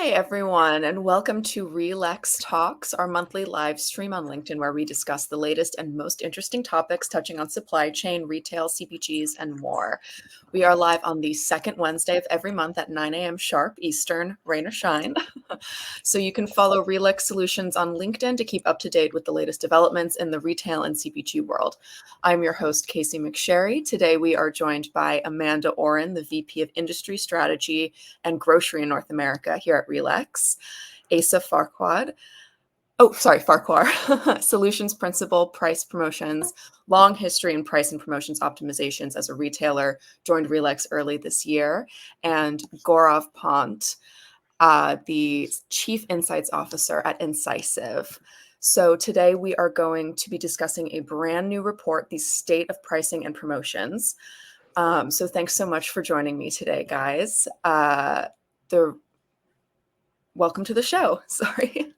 Hi, everyone, and welcome to RELEX Talks, our monthly live stream on LinkedIn where we discuss the latest and most interesting topics touching on supply chain, retail, CPGs, and more. We are live on the second Wednesday of every month at 9 a.m. sharp Eastern, rain or shine. So you can follow RELEX Solutions on LinkedIn to keep up to date with the latest developments in the retail and CPG world. I'm your host, Casey McSherry. Today we are joined by Amanda Oren, the VP of Industry Strategy and Grocery in North America here at RELEX. Asa Farquhar, Solutions Principal, Price Promotions, long history in price and promotions optimizations as a retailer, joined RELEX early this year, and Gaurav Pant, the Chief Insights Officer at Incisiv. So today we are going to be discussing a brand new report, the State of Pricing and Promotions. So thanks so much for joining me today, guys. Welcome to the show. Sorry.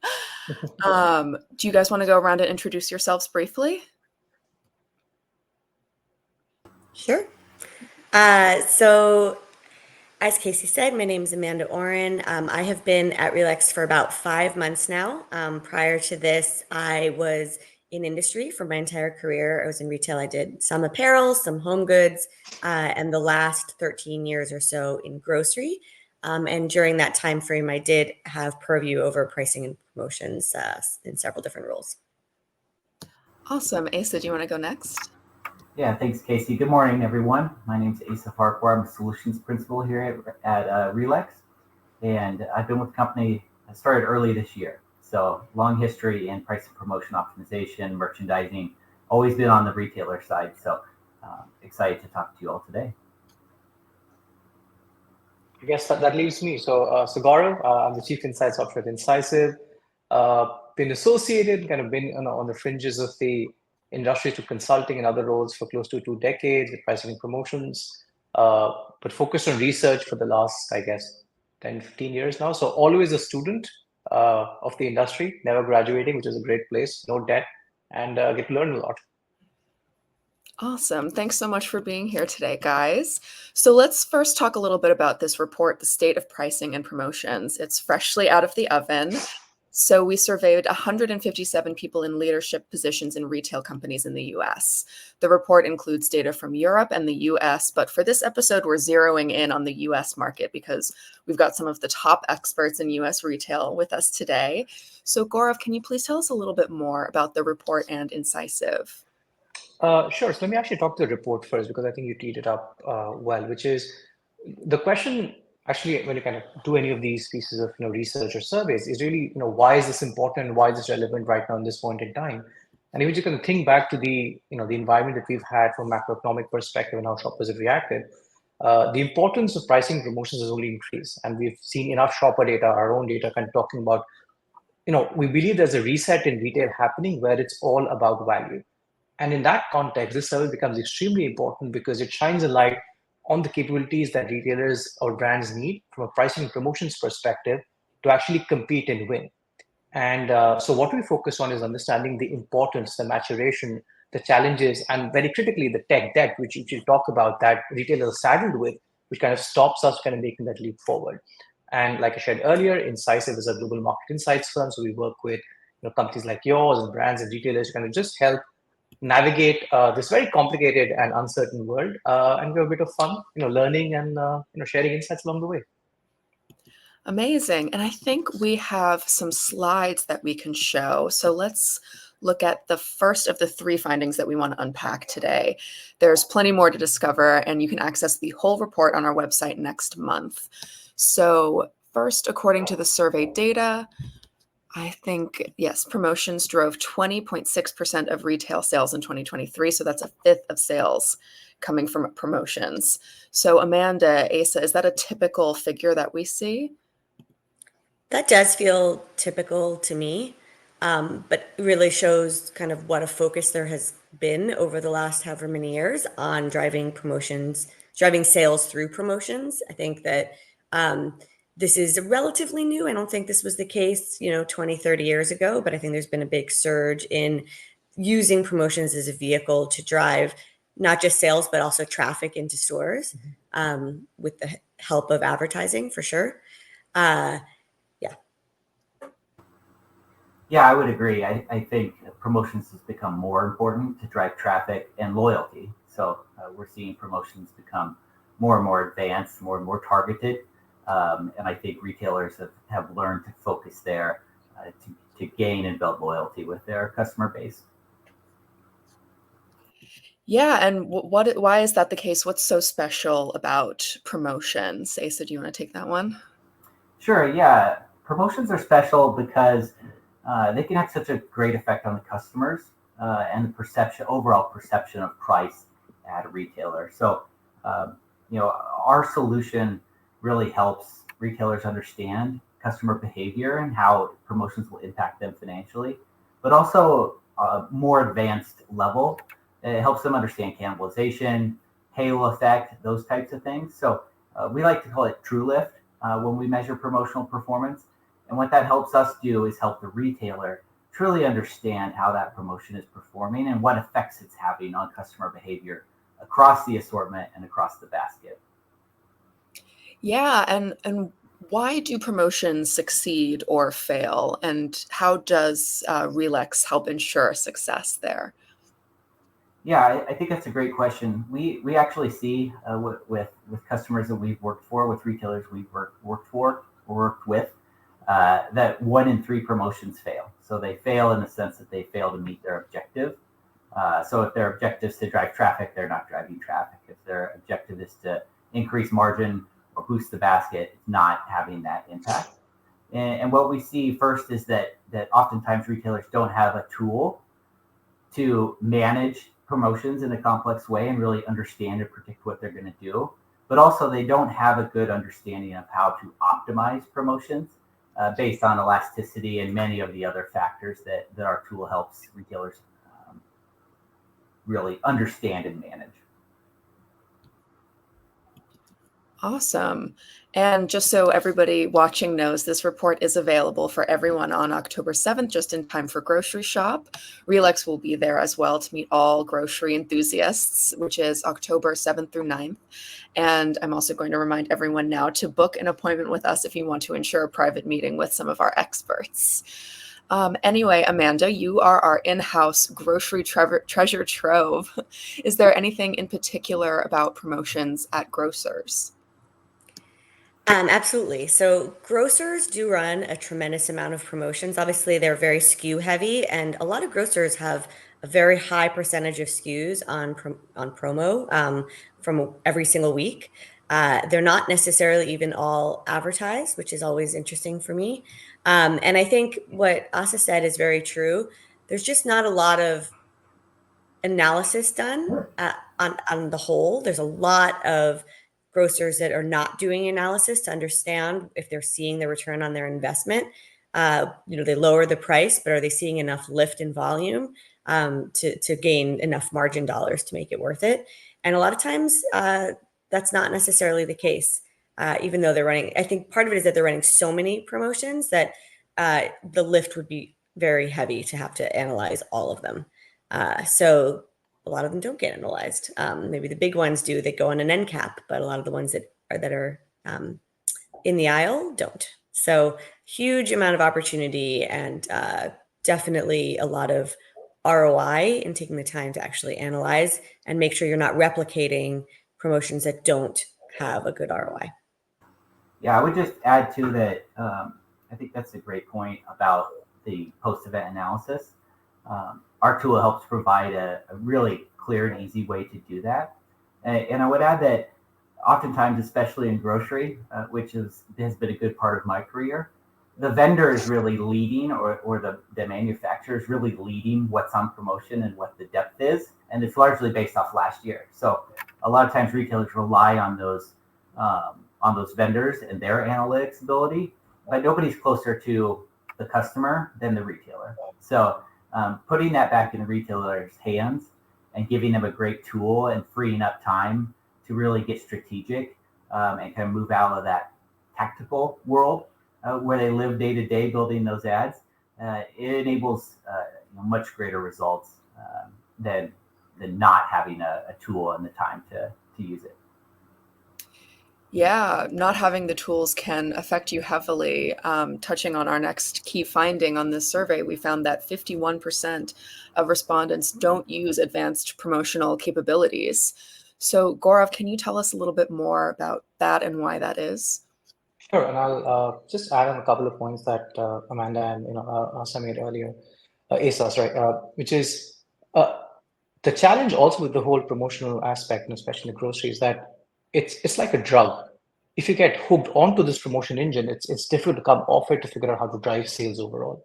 Do you guys want to go around and introduce yourselves briefly? Sure. So as Casey said, my name is Amanda Oren. I have been at RELEX for about 5 months now. Prior to this, I was in industry for my entire career. I was in retail. I did some apparel, some home goods, and the last 13 years or so in grocery. And during that time frame, I did have purview over pricing and promotions in several different roles. Awesome. Asa, do you want to go next? Yeah, thanks, Casey. Good morning, everyone. My name is Asa Farquhar. I'm a solutions principal here at RELEX, and I've been with the company. I started early this year, so long history in price and promotion optimization, merchandising. Always been on the retailer side, so excited to talk to you all today. I guess that leaves me. So Gaurav, I'm the Chief Insights Officer at Incisiv. Been associated, kind of been on the fringes of the industry to consulting and other roles for close to 2 decades with pricing and promotions, but focused on research for the last, I guess, 10, 15 years now. So always a student of the industry, never graduating, which is a great place, no debt, and get to learn a lot. Awesome. Thanks so much for being here today, guys. So let's first talk a little bit about this report, the State of Pricing and Promotions. It's freshly out of the oven. So we surveyed 157 people in leadership positions in retail companies in the US. The report includes data from Europe and the US, but for this episode, we're zeroing in on the US market because we've got some of the top experts in US retail with us today. So Gaurav, can you please tell us a little bit more about the report and Incisiv? Sure. So let me actually talk to the report first, because I think you teed it up well, which is the question. Actually, when you kind of do any of these pieces of research or surveys, is really why is this important? Why is this relevant right now in this point in time? And if you can think back to the the environment that we've had from a macroeconomic perspective and how shoppers have reacted, the importance of pricing promotions has only increased, and we've seen enough shopper data, our own data, kind of talking about we believe there's a reset in retail happening where it's all about value. And in that context, this survey becomes extremely important because it shines a light on the capabilities that retailers or brands need from a pricing and promotions perspective to actually compete and win. And so what we focus on is understanding the importance, the maturation, the challenges, and very critically, the tech debt, which you talk about that retailers are saddled with, which kind of stops us kind of making that leap forward. And like I said earlier, Incisiv is a global market insights firm. So we work with companies like yours and brands and retailers to kind of just help navigate this very complicated and uncertain world, and have a bit of fun, learning and sharing insights along the way. Amazing. And I think we have some slides that we can show. So let's look at the first of the 3 findings that we want to unpack today. There's plenty more to discover, and you can access the whole report on our website next month. So first, according to the survey data, I think, yes, promotions drove 20.6% of retail sales in 2023. So that's a fifth of sales coming from promotions. So Amanda, Asa, is that a typical figure that we see? That does feel typical to me, but really shows kind of what a focus there has been over the last however many years on driving promotions, driving sales through promotions. I think that this is relatively new. I don't think this was the case, 20, 30 years ago, but I think there's been a big surge in using promotions as a vehicle to drive not just sales, but also traffic into stores with the help of advertising, for sure. Yeah, I would agree. I think promotions has become more important to drive traffic and loyalty. So we're seeing promotions become more and more advanced, more and more targeted. And I think retailers have learned to focus there to gain and build loyalty with their customer base. Yeah, and why is that the case? What's so special about promotions? Asa, do you want to take that one? Sure, yeah. Promotions are special because they can have such a great effect on the customers and the overall perception of price at a retailer. So, you know, our solution really helps retailers understand customer behavior and how promotions will impact them financially, but also more advanced level. It helps them understand cannibalization, halo effect, those types of things. So we like to call it true lift when we measure promotional performance. And what that helps us do is help the retailer truly understand how that promotion is performing and what effects it's having on customer behavior across the assortment and across the basket. Yeah, and why do promotions succeed or fail? And how does RELEX help ensure success there? Yeah, I think that's a great question. We actually see with customers that we've worked for, with retailers we've worked for or worked with, that 1 in 3 promotions fail. So they fail in the sense that they fail to meet their objective. So if their objective is to drive traffic, they're not driving traffic. If their objective is to increase margin or boost the basket, it's not having that impact. And what we see first is that oftentimes retailers don't have a tool to manage promotions in a complex way and really understand and predict what they're going to do. But also, they don't have a good understanding of how to optimize promotions based on elasticity and many of the other factors that our tool helps retailers really understand and manage. Awesome. And just so everybody watching knows, this report is available for everyone on October 7th, just in time for grocery shop. RELEX will be there as well to meet all grocery enthusiasts, which is October 7th through 9th. And I'm also going to remind everyone now to book an appointment with us if you want to ensure a private meeting with some of our experts. Anyway, Amanda, you are our in-house grocery treasure trove. Is there anything in particular about promotions at Grocers? Absolutely. So grocers do run a tremendous amount of promotions. Obviously, they're very SKU heavy, and a lot of grocers have a very high percentage of SKUs on promo from every single week. They're not necessarily even all advertised, which is always interesting for me. And I think what Asa said is very true. There's just not a lot of analysis done on the whole. There's a lot of grocers that are not doing analysis to understand if they're seeing the return on their investment. They lower the price, but are they seeing enough lift in volume to gain enough margin dollars to make it worth it? And a lot of times that's not necessarily the case. Even though they're running, I think part of it is that they're running so many promotions that the lift would be very heavy to have to analyze all of them. So a lot of them don't get analyzed. Maybe the big ones do. They go on an end cap, but a lot of the ones that are in the aisle don't. So huge amount of opportunity and definitely a lot of ROI in taking the time to actually analyze and make sure you're not replicating promotions that don't have a good ROI. Yeah, I would just add to that. I think that's a great point about the post-event analysis. Our tool helps provide a really clear and easy way to do that. And I would add that oftentimes, especially in grocery, which has been a good part of my career, the vendor is really leading or the manufacturer is really leading what's on promotion and what the depth is. And it's largely based off last year. So a lot of times retailers rely on those vendors and their analytics ability, but nobody's closer to the customer than the retailer. So putting that back in the retailer's hands and giving them a great tool and freeing up time to really get strategic and kind of move out of that tactical world where they live day to day building those ads, it enables much greater results than not having a tool and the time to use it. Yeah, not having the tools can affect you heavily. Touching on our next key finding on this survey, we found that 51% of respondents don't use advanced promotional capabilities. So, Gaurav, can you tell us a little bit more about that and why that is? Sure, and I'll just add on a couple of points that Amanda and Asa made earlier, Asa, sorry, which is uh, the challenge also with the whole promotional aspect, and especially in grocery, is that it's like a drug. If you get hooked onto this promotion engine, it's difficult to come off it to figure out how to drive sales overall.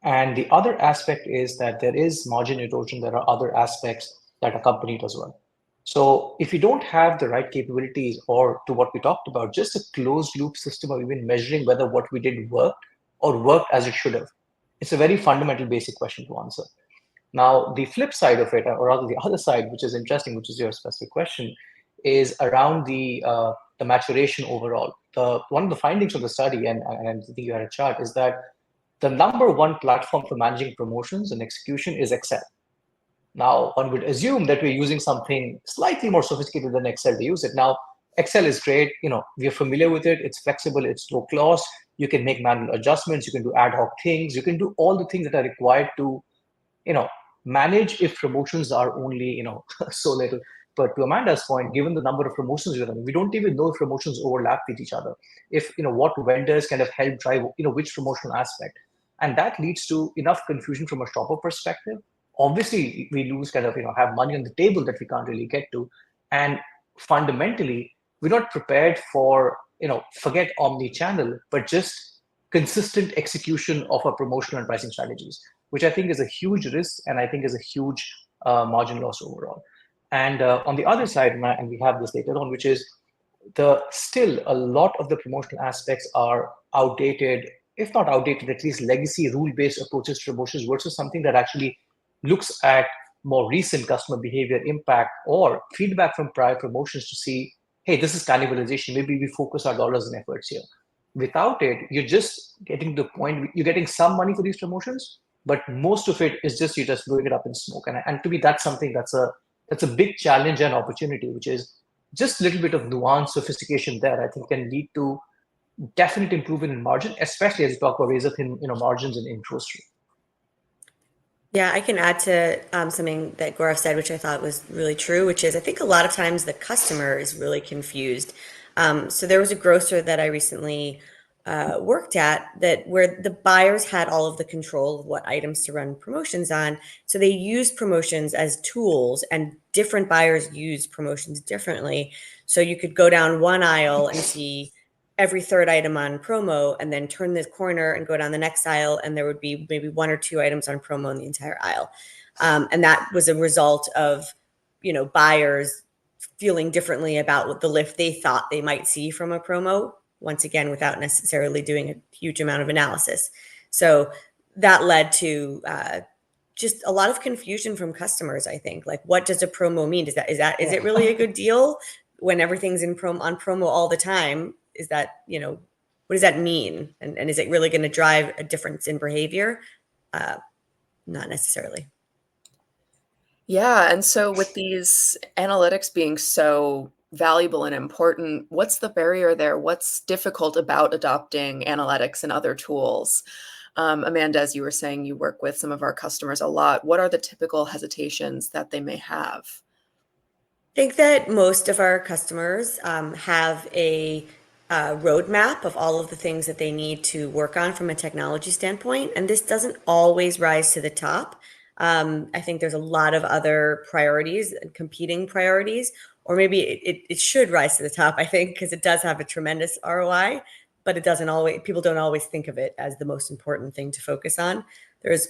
And the other aspect is that there is margin erosion. There are other aspects that accompany it as well. So if you don't have the right capabilities, or to what we talked about, just a closed loop system of even measuring whether what we did worked or worked as it should have, it's a very fundamental basic question to answer. Now, the flip side of it, or rather the other side, which is interesting, which is your specific question, is around the maturation overall. One of the findings of the study, and I think you had a chart, is that the number one platform for managing promotions and execution is Excel. Now, one would assume that we're using something slightly more sophisticated than Excel to use it. Now, Excel is great. We're familiar with it. It's flexible. It's low cost. You can make manual adjustments. You can do ad hoc things. You can do all the things that are required to you know manage if promotions are only so little. But to Amanda's point, given the number of promotions we're running, we don't even know if promotions overlap with each other, if what vendors kind of help drive which promotional aspect, and that leads to enough confusion from a shopper perspective. Obviously we lose kind of have money on the table that we can't really get to, and fundamentally we're not prepared for forget omni-channel, but just consistent execution of our promotional and pricing strategies, which I think is a huge risk, and I think is a huge margin loss overall. And on the other side, and we have this later on, which is still a lot of the promotional aspects are outdated, if not outdated, at least legacy rule-based approaches to promotions versus something that actually looks at more recent customer behavior impact or feedback from prior promotions to see, hey, this is cannibalization. Maybe we focus our dollars and efforts here. Without it, you're just getting to the point, you're getting some money for these promotions, but most of it is just you're just blowing it up in smoke. And to me, that's something that's a big challenge and opportunity, which is just a little bit of nuance, sophistication there, I think can lead to definite improvement in margin, especially as you talk about razor thin margins in grocery. Yeah, I can add to something that Gaurav said, which I thought was really true, which is I think a lot of times the customer is really confused. So there was a grocer that I recently worked at where the buyers had all of the control of what items to run promotions on. So they used promotions as tools, and different buyers use promotions differently. So you could go down one aisle and see every third item on promo, and then turn the corner and go down the next aisle, and there would be maybe one or two items on promo in the entire aisle. And that was a result of, buyers feeling differently about what the lift they thought they might see from a promo, once again, without necessarily doing a huge amount of analysis. So that led to just a lot of confusion from customers, I think. Like, what does a promo mean? Is it really a good deal when everything's on promo all the time? Is that, what does that mean? And is it really going to drive a difference in behavior? Not necessarily. Yeah. And so, with these analytics being so valuable and important, what's the barrier there? What's difficult about adopting analytics and other tools? Amanda, as you were saying, you work with some of our customers a lot. What are the typical hesitations that they may have? I think that most of our customers have a roadmap of all of the things that they need to work on from a technology standpoint, and this doesn't always rise to the top. I think there's a lot of other priorities and competing priorities, or maybe it should rise to the top, I think, because it does have a tremendous ROI, but people don't always think of it as the most important thing to focus on. There's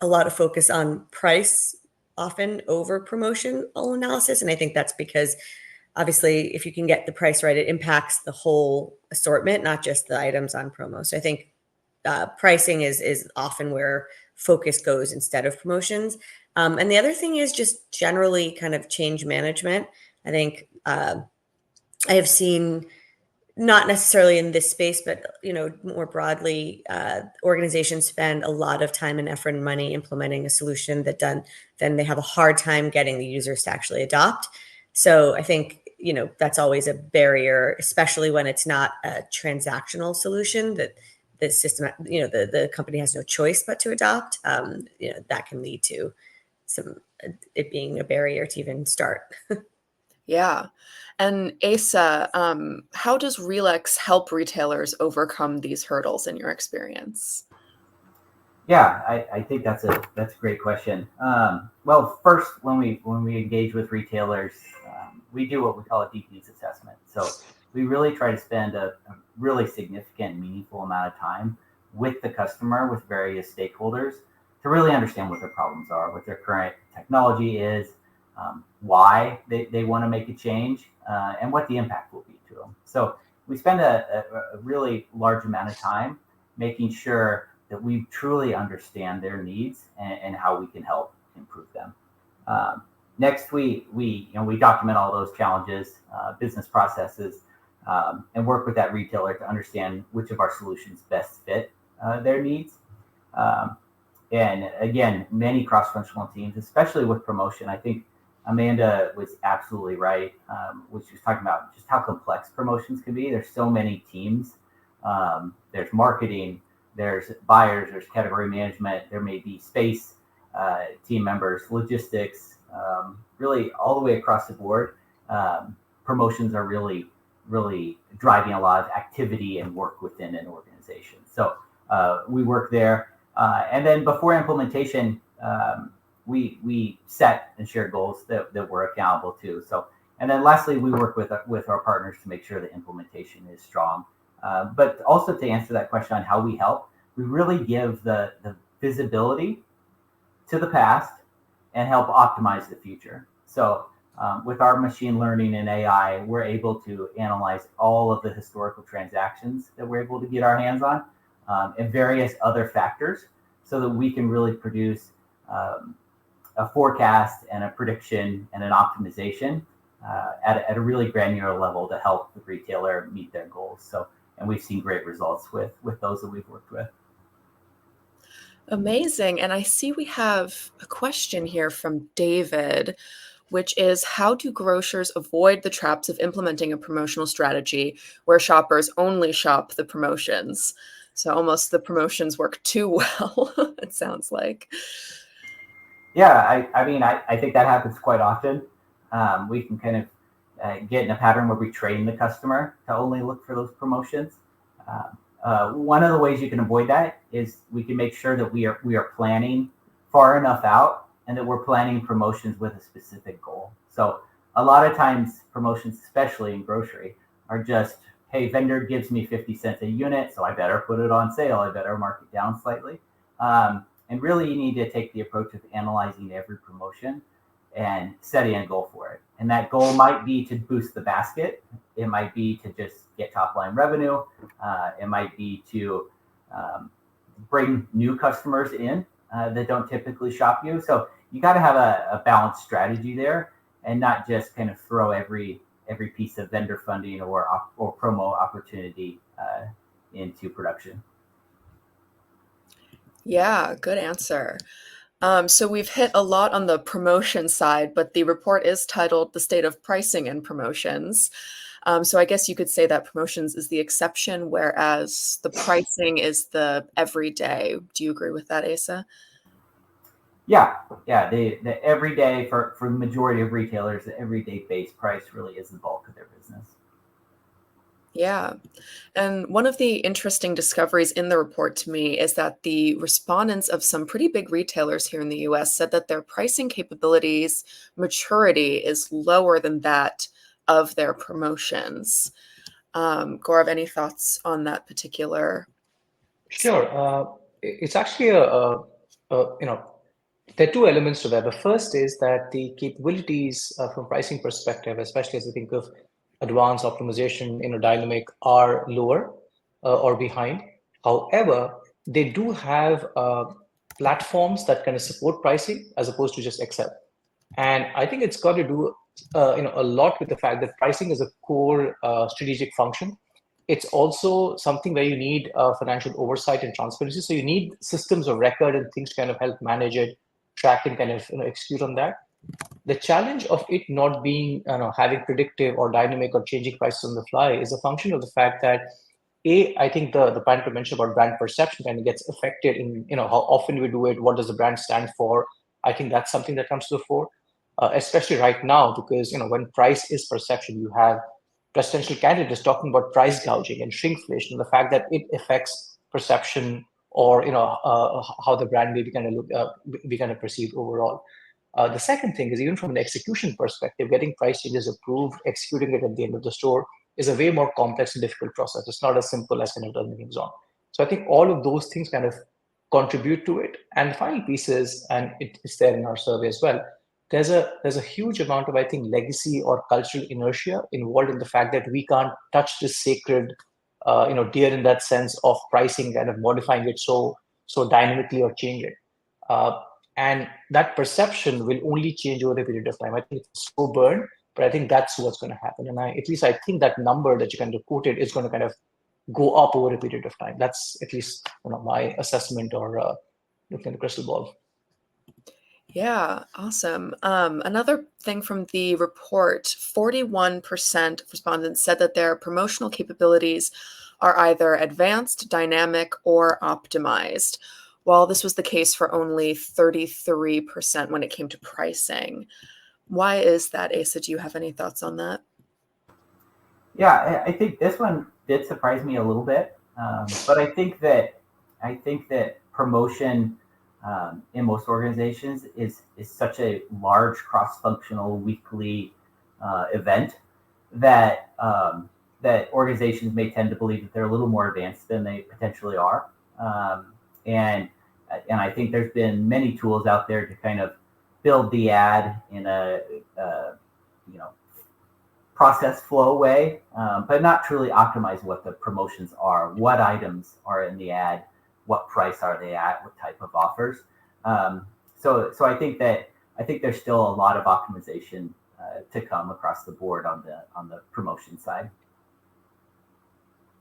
a lot of focus on price often over promotional analysis. And I think that's because obviously if you can get the price right, it impacts the whole assortment, not just the items on promo. So I think pricing is often where focus goes instead of promotions. And the other thing is just generally kind of change management. I think I have seen, not necessarily in this space, but more broadly, organizations spend a lot of time and effort and money implementing a solution then they have a hard time getting the users to actually adopt. So I think that's always a barrier, especially when it's not a transactional solution that the system, the company has no choice but to adopt. That can lead to it being a barrier to even start. Yeah. And Asa, how does RELEX help retailers overcome these hurdles in your experience? Yeah, I think that's a great question. Well, first, when we engage with retailers, we do what we call a deep needs assessment. So we really try to spend a really significant, meaningful amount of time with the customer, with various stakeholders, to really understand what their problems are, what their current technology is, why they want to make a change, and what the impact will be to them. So we spend a really large amount of time making sure that we truly understand their needs and how we can help improve them. Next, we document all those challenges, business processes, and work with that retailer to understand which of our solutions best fit their needs. And again, many cross-functional teams, especially with promotion. I think Amanda was absolutely right when she was talking about just how complex promotions can be. There's so many teams. There's marketing, there's buyers, there's category management, there may be space team members, logistics, really all the way across the board. Promotions are really driving a lot of activity and work within an organization. So we work there. And then before implementation, we set and share goals that we're accountable to. So, and then lastly, we work with our partners to make sure the implementation is strong. But also to answer that question on how we help, we really give the visibility to the past and help optimize the future. So with our machine learning and AI, we're able to analyze all of the historical transactions that we're able to get our hands on and various other factors so that we can really produce a forecast and a prediction and an optimization at a really granular level to help the retailer meet their goals. So, and we've seen great results with those that we've worked with. Amazing. And I see we have a question here from David, which is, how do grocers avoid the traps of implementing a promotional strategy where shoppers only shop the promotions? So almost the promotions work too well, it sounds like. Yeah, I think that happens quite often. We can kind of get in a pattern where we train the customer to only look for those promotions. One of the ways you can avoid that is we can make sure that we are planning far enough out and that we're planning promotions with a specific goal. So a lot of times promotions, especially in grocery, are just, hey, vendor gives me 50 cents a unit, so I better put it on sale. I better mark it down slightly. And really, you need to take the approach of analyzing every promotion and setting a goal for it. And that goal might be to boost the basket. It might be to just get top line revenue. It might be to bring new customers in that don't typically shop you. So you got to have a balanced strategy there and not just kind of throw every piece of vendor funding or promo opportunity into production. Yeah, good answer. So we've hit a lot on the promotion side, but the report is titled The State of Pricing and Promotions. So I guess you could say that promotions is the exception, whereas the pricing is the everyday. Do you agree with that, Asa? Yeah. The everyday for the majority of retailers, the everyday base price really is the bulk of their business. Yeah. And one of the interesting discoveries in the report to me is that the respondents of some pretty big retailers here in the US said that their pricing capabilities maturity is lower than that of their promotions. Gaurav, any thoughts on that particular? Sure. It's actually there are two elements to that. The first is that the capabilities from pricing perspective, especially as we think of advanced optimization in a dynamic, are lower or behind. However, they do have platforms that kind of support pricing as opposed to just Excel. And I think it's got to do a lot with the fact that pricing is a core strategic function. It's also something where you need financial oversight and transparency. So you need systems of record and things to kind of help manage it, track, and kind of execute on that. The challenge of it not being, having predictive or dynamic or changing prices on the fly is a function of the fact that I think the point you mentioned about brand perception kind of gets affected in, how often we do it, what does the brand stand for? I think that's something that comes to the fore, especially right now, because, when price is perception, you have presidential candidates talking about price gouging and shrinkflation, and the fact that it affects perception or, how the brand may be kind of be kind of perceived overall. The second thing is, even from an execution perspective, getting price changes approved, executing it at the end of the store is a way more complex and difficult process. It's not as simple as kind of turning things on. So I think all of those things kind of contribute to it. And the final piece is, and it's there in our survey as well, there's a huge amount of, I think, legacy or cultural inertia involved in the fact that we can't touch this sacred, deer in that sense of pricing, kind of modifying it so dynamically or change it. And that perception will only change over a period of time. I think it's a slow burn, but I think that's what's going to happen. And at least I think that number that you kind of quoted is going to kind of go up over a period of time. That's at least my assessment or looking at the crystal ball. Yeah, awesome. Another thing from the report, 41% of respondents said that their promotional capabilities are either advanced, dynamic, or optimized, while this was the case for only 33% when it came to pricing. Why is that, Asa? Do you have any thoughts on that? Yeah, I think this one did surprise me a little bit, but I think that promotion in most organizations is such a large cross-functional weekly event that that organizations may tend to believe that they're a little more advanced than they potentially are, and I think there's been many tools out there to kind of build the ad in a process flow way, but not truly optimize what the promotions are, what items are in the ad, what price are they at, what type of offers. So I think there's still a lot of optimization to come across the board on the promotion side.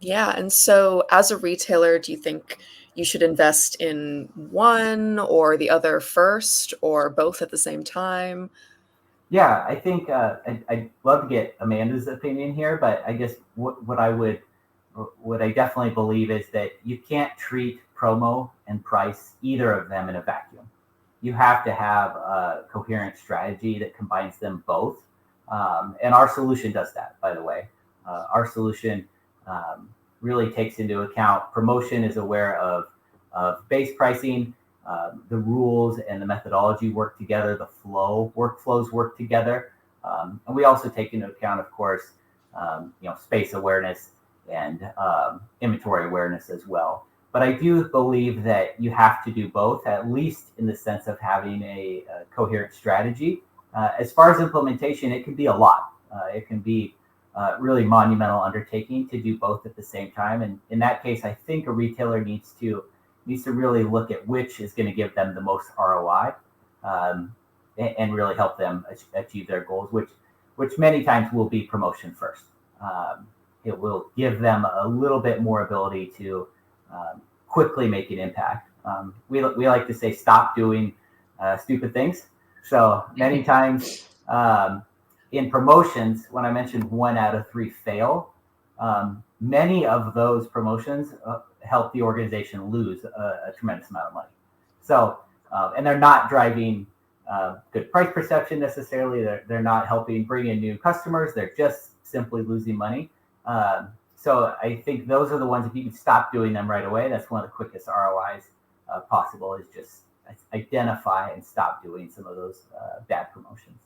Yeah, and so as a retailer, do you think you should invest in one or the other first, or both at the same time? Yeah, I think I'd love to get Amanda's opinion here, but I guess what I definitely believe is that you can't treat promo and price, either of them, in a vacuum. You have to have a coherent strategy that combines them both. And our solution does that, by the way. Our solution really takes into account promotion, is aware of base pricing, the rules and the methodology work together, the workflows work together. And we also take into account, of course, space awareness and inventory awareness as well. But I do believe that you have to do both, at least in the sense of having a coherent strategy. As far as implementation, it can be a lot. It can be really monumental undertaking to do both at the same time. And in that case, I think a retailer needs to really look at which is going to give them the most ROI, and really help them achieve their goals, which many times will be promotion first. It will give them a little bit more ability to quickly make an impact. We like to say, stop doing stupid things. So many times in promotions, when I mentioned 1 out of 3 fail, many of those promotions help the organization lose a tremendous amount of money. So, and they're not driving good price perception necessarily. They're not helping bring in new customers. They're just simply losing money. So I think those are the ones, if you can stop doing them right away, that's one of the quickest ROIs possible, is just identify and stop doing some of those bad promotions.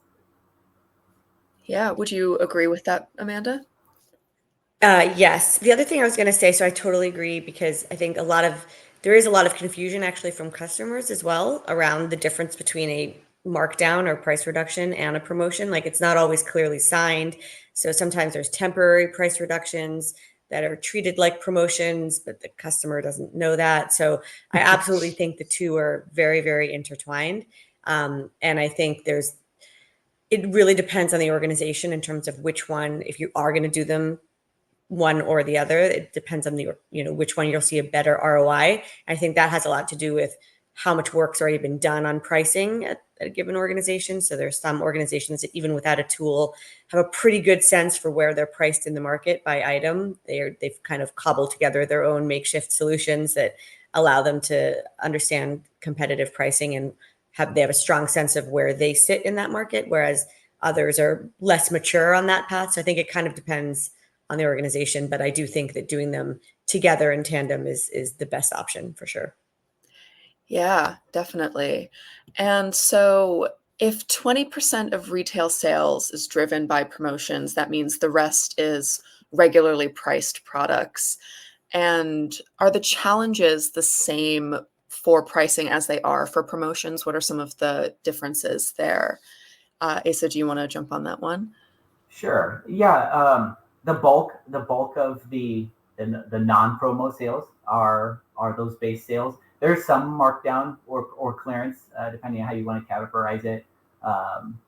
Yeah, would you agree with that, Amanda? Yes. The other thing I was going to say, so I totally agree, because I think there is a lot of confusion actually from customers as well around the difference between a markdown or price reduction and a promotion. Like, it's not always clearly signed. So sometimes there's temporary price reductions that are treated like promotions, but the customer doesn't know that. So I absolutely think the two are very, very intertwined. And I think it really depends on the organization in terms of which one, if you are going to do them one or the other, it depends on which one you'll see a better ROI. I think that has a lot to do with how much work's already been done on pricing at a given organization. So there's some organizations that even without a tool have a pretty good sense for where they're priced in the market by item. They've kind of cobbled together their own makeshift solutions that allow them to understand competitive pricing and they have a strong sense of where they sit in that market, whereas others are less mature on that path. So I think it kind of depends on the organization, but I do think that doing them together in tandem is the best option for sure. Yeah, definitely. And so if 20% of retail sales is driven by promotions, that means the rest is regularly priced products. And are the challenges the same for pricing as they are for promotions? What are some of the differences there? Asa, do you want to jump on that one? Sure. Yeah. The bulk of the non-promo sales are those base sales. There's some markdown or clearance, depending on how you want to categorize it,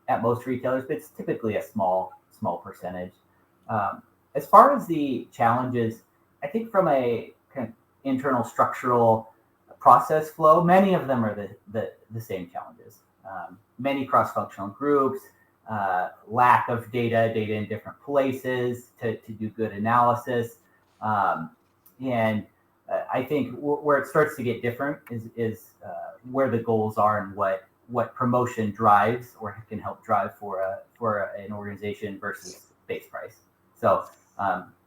at most retailers, but it's typically a small percentage. As far as the challenges, I think from a kind of internal structural process flow, many of them are the same challenges. Many cross-functional groups, lack of data in different places to do good analysis. And I think where it starts to get different is where the goals are and what promotion drives or can help drive for an organization versus base price. So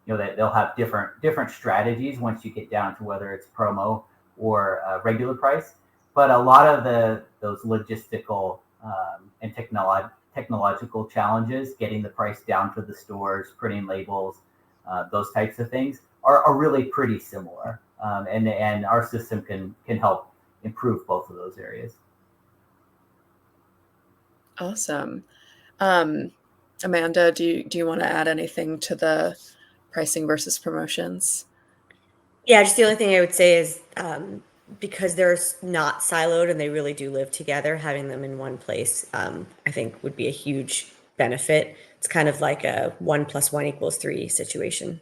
they'll have different strategies once you get down to whether it's promo or regular price. But a lot of those logistical and technological challenges, getting the price down to the stores, printing labels, those types of things are really pretty similar. And our system can help improve both of those areas. Awesome. Amanda, do you want to add anything to the pricing versus promotions? Yeah, just the only thing I would say is because they're not siloed and they really do live together, having them in one place, I think would be a huge benefit. It's kind of like a 1 + 1 = 3 situation.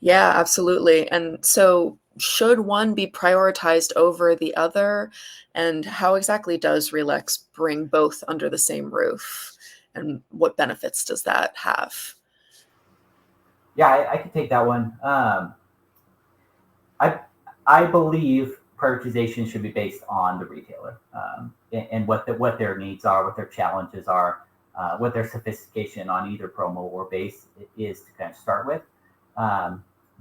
Yeah, absolutely. And so should one be prioritized over the other? And how exactly does RELEX bring both under the same roof? And what benefits does that have? Yeah, I can take that one. I believe prioritization should be based on the retailer and what their needs are, what their challenges are, what their sophistication on either promo or base is to kind of start with.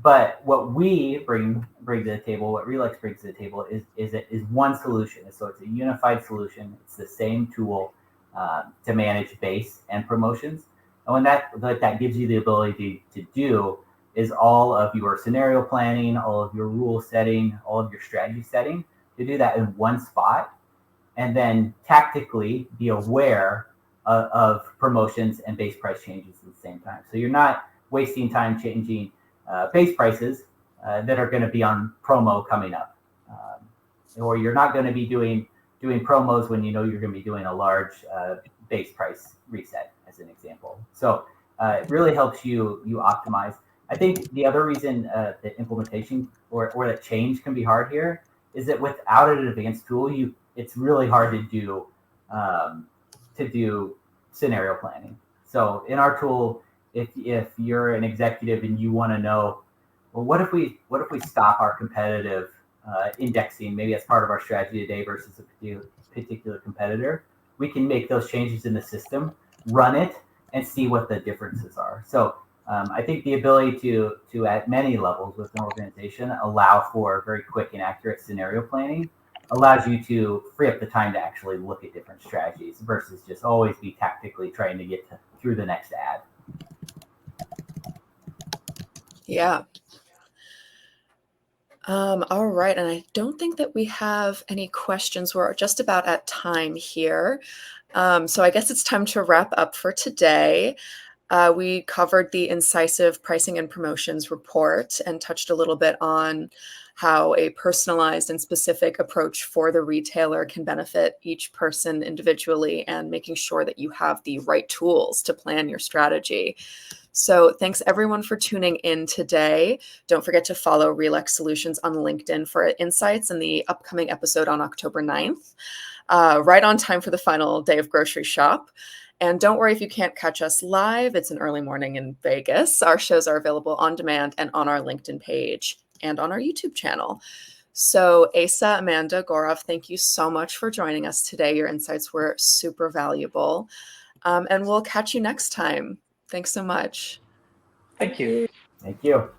But what we bring to the table, what RELEX brings to the table is one solution. So it's a unified solution. It's the same tool to manage base and promotions. And when that gives you the ability to do is all of your scenario planning, all of your rule setting, all of your strategy setting, to do that in one spot, and then tactically be aware of promotions and base price changes at the same time. So you're not wasting time changing base prices that are going to be on promo coming up, or you're not going to be doing promos when you know you're going to be doing a large base price reset, as an example. So it really helps you optimize. I think the other reason that implementation or that change can be hard here is that without an advanced tool, it's really hard to do scenario planning. So in our tool, if you're an executive and you want to know, well, what if we stop our competitive indexing, maybe as part of our strategy today versus a particular competitor, we can make those changes in the system, run it, and see what the differences are. So I think the ability to at many levels with an organization allow for very quick and accurate scenario planning allows you to free up the time to actually look at different strategies versus just always be tactically trying to get through the next ad. Yeah. All right. And I don't think that we have any questions. We're just about at time here. So I guess it's time to wrap up for today. We covered the Incisiv pricing and promotions report and touched a little bit on how a personalized and specific approach for the retailer can benefit each person individually, and making sure that you have the right tools to plan your strategy. So thanks everyone for tuning in today. Don't forget to follow RELEX Solutions on LinkedIn for insights in the upcoming episode on October 9th, right on time for the final day of grocery shop. And don't worry if you can't catch us live. It's an early morning in Vegas. Our shows are available on demand and on our LinkedIn page and on our YouTube channel. So Asa, Amanda, Gaurav, thank you so much for joining us today. Your insights were super valuable. And we'll catch you next time. Thanks so much. Thank you. Thank you.